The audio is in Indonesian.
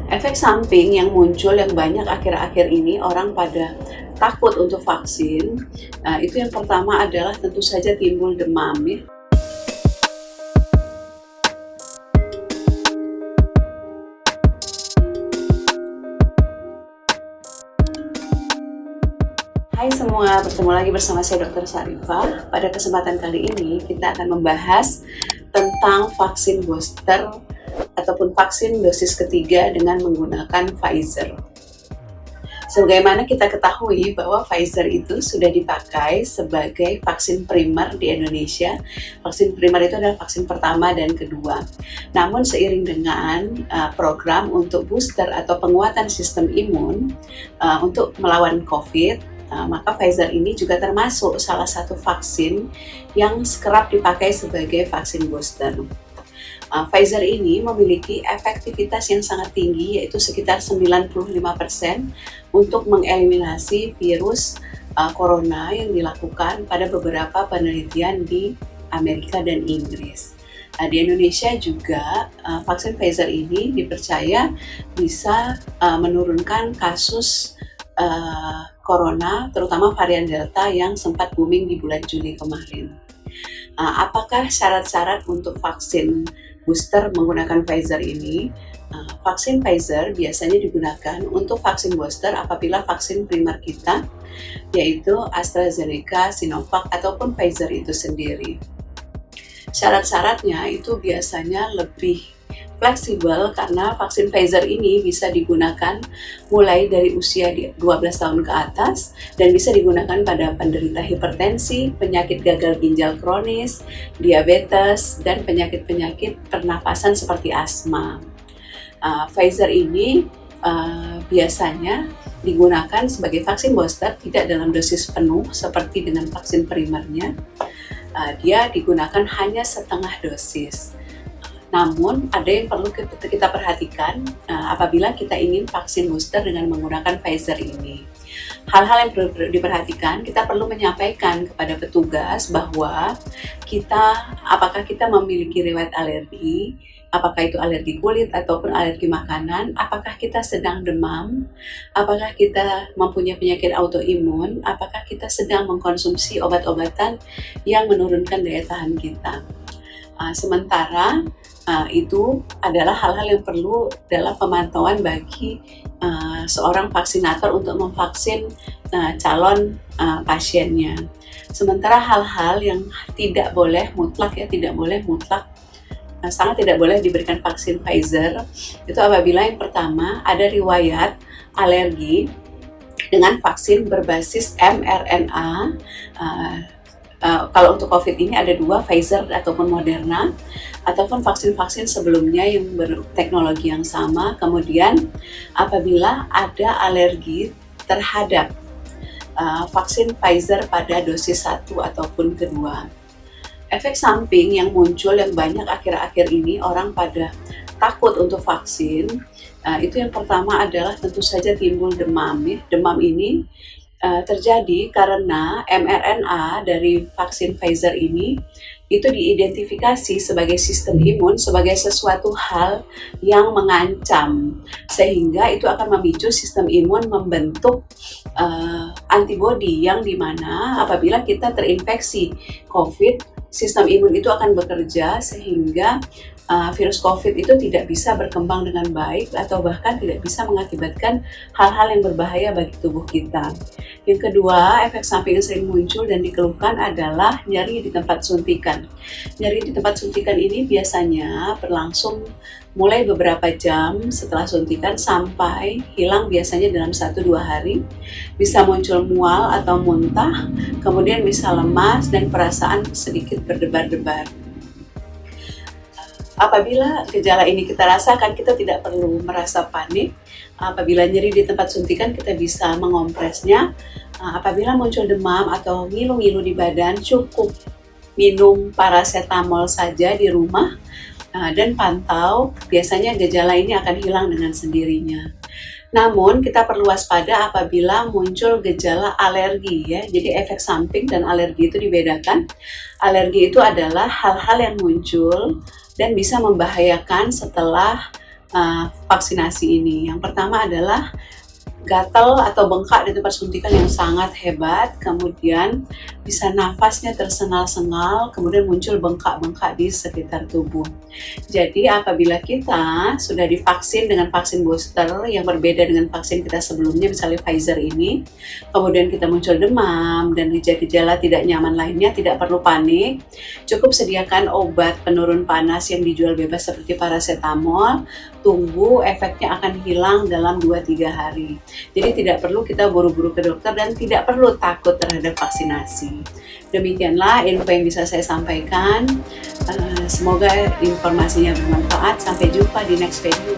Efek samping yang muncul yang banyak akhir-akhir ini orang pada takut untuk vaksin, itu yang pertama adalah tentu saja timbul demam ya. Hai semua, bertemu lagi bersama saya Dr. Sarifah. Pada kesempatan kali ini kita akan membahas tentang vaksin booster ataupun vaksin dosis ketiga dengan menggunakan Pfizer. Sebagaimana kita ketahui bahwa Pfizer itu sudah dipakai sebagai vaksin primer di Indonesia. Vaksin primer itu adalah vaksin pertama dan kedua. Namun seiring dengan program untuk booster atau penguatan sistem imun untuk melawan COVID, maka Pfizer ini juga termasuk salah satu vaksin yang kerap dipakai sebagai vaksin booster. Pfizer ini memiliki efektivitas yang sangat tinggi, yaitu sekitar 95% untuk mengeliminasi virus corona yang dilakukan pada beberapa penelitian di Amerika dan Inggris. Di Indonesia juga vaksin Pfizer ini dipercaya bisa menurunkan kasus corona, terutama varian Delta yang sempat booming di bulan Juli kemarin. Apakah syarat-syarat untuk vaksin booster menggunakan Pfizer ini? Vaksin Pfizer biasanya digunakan untuk vaksin booster apabila vaksin primer kita, yaitu AstraZeneca, Sinovac, ataupun Pfizer itu sendiri. Syarat-syaratnya itu biasanya lebih fleksibel karena vaksin Pfizer ini bisa digunakan mulai dari usia 12 tahun ke atas dan bisa digunakan pada penderita hipertensi, penyakit gagal ginjal kronis, diabetes, dan penyakit-penyakit pernapasan seperti asma. Pfizer ini biasanya digunakan sebagai vaksin booster tidak dalam dosis penuh seperti dengan vaksin primernya. Dia digunakan hanya setengah dosis. Namun ada yang perlu kita perhatikan apabila kita ingin vaksin booster dengan menggunakan Pfizer ini. Hal-hal yang perlu diperhatikan, kita perlu menyampaikan kepada petugas bahwa apakah kita memiliki riwayat alergi, apakah itu alergi kulit ataupun alergi makanan, apakah kita sedang demam, apakah kita mempunyai penyakit autoimun, apakah kita sedang mengkonsumsi obat-obatan yang menurunkan daya tahan kita. Sementara itu adalah hal-hal yang perlu dalam pemantauan bagi seorang vaksinator untuk memvaksin calon pasiennya. Sementara hal-hal yang tidak boleh mutlak, sangat tidak boleh diberikan vaksin Pfizer, itu apabila yang pertama ada riwayat alergi dengan vaksin berbasis mRNA. Kalau untuk COVID ini ada dua, Pfizer ataupun Moderna, ataupun vaksin-vaksin sebelumnya yang berteknologi yang sama. Kemudian apabila ada alergi terhadap vaksin Pfizer pada dosis 1 ataupun kedua. Efek samping yang muncul yang banyak akhir-akhir ini orang pada takut untuk vaksin, itu yang pertama adalah tentu saja timbul demam ya. Demam ini terjadi karena mRNA dari vaksin Pfizer ini itu diidentifikasi sebagai sistem imun sebagai sesuatu hal yang mengancam, sehingga itu akan memicu sistem imun membentuk antibodi yang dimana apabila kita terinfeksi COVID, sistem imun itu akan bekerja sehingga virus COVID itu tidak bisa berkembang dengan baik atau bahkan tidak bisa mengakibatkan hal-hal yang berbahaya bagi tubuh kita. Yang kedua, efek samping yang sering muncul dan dikeluhkan adalah nyeri di tempat suntikan. Nyeri di tempat suntikan ini biasanya berlangsung mulai beberapa jam setelah suntikan sampai hilang biasanya dalam 1-2 hari. Bisa muncul mual atau muntah, kemudian bisa lemas dan perasaan sedikit berdebar-debar. Apabila gejala ini kita rasakan, kita tidak perlu merasa panik. Apabila nyeri di tempat suntikan, kita bisa mengompresnya. Apabila muncul demam atau ngilu-ngilu di badan, cukup minum paracetamol saja di rumah dan pantau. Biasanya gejala ini akan hilang dengan sendirinya. Namun kita perlu waspada apabila muncul gejala alergi ya. Jadi efek samping dan alergi itu dibedakan. Alergi itu adalah hal-hal yang muncul dan bisa membahayakan setelah vaksinasi ini. Yang pertama adalah gatal atau bengkak di tempat suntikan yang sangat hebat, kemudian bisa nafasnya tersengal-sengal, kemudian muncul bengkak-bengkak di sekitar tubuh. Jadi apabila kita sudah divaksin dengan vaksin booster yang berbeda dengan vaksin kita sebelumnya, misalnya Pfizer ini, kemudian kita muncul demam dan gejala-gejala tidak nyaman lainnya, tidak perlu panik. Cukup sediakan obat penurun panas yang dijual bebas seperti paracetamol, tunggu efeknya akan hilang dalam 2-3 hari. Jadi tidak perlu kita buru-buru ke dokter dan tidak perlu takut terhadap vaksinasi. Demikianlah info yang bisa saya sampaikan. Semoga informasinya bermanfaat. Sampai jumpa di next video.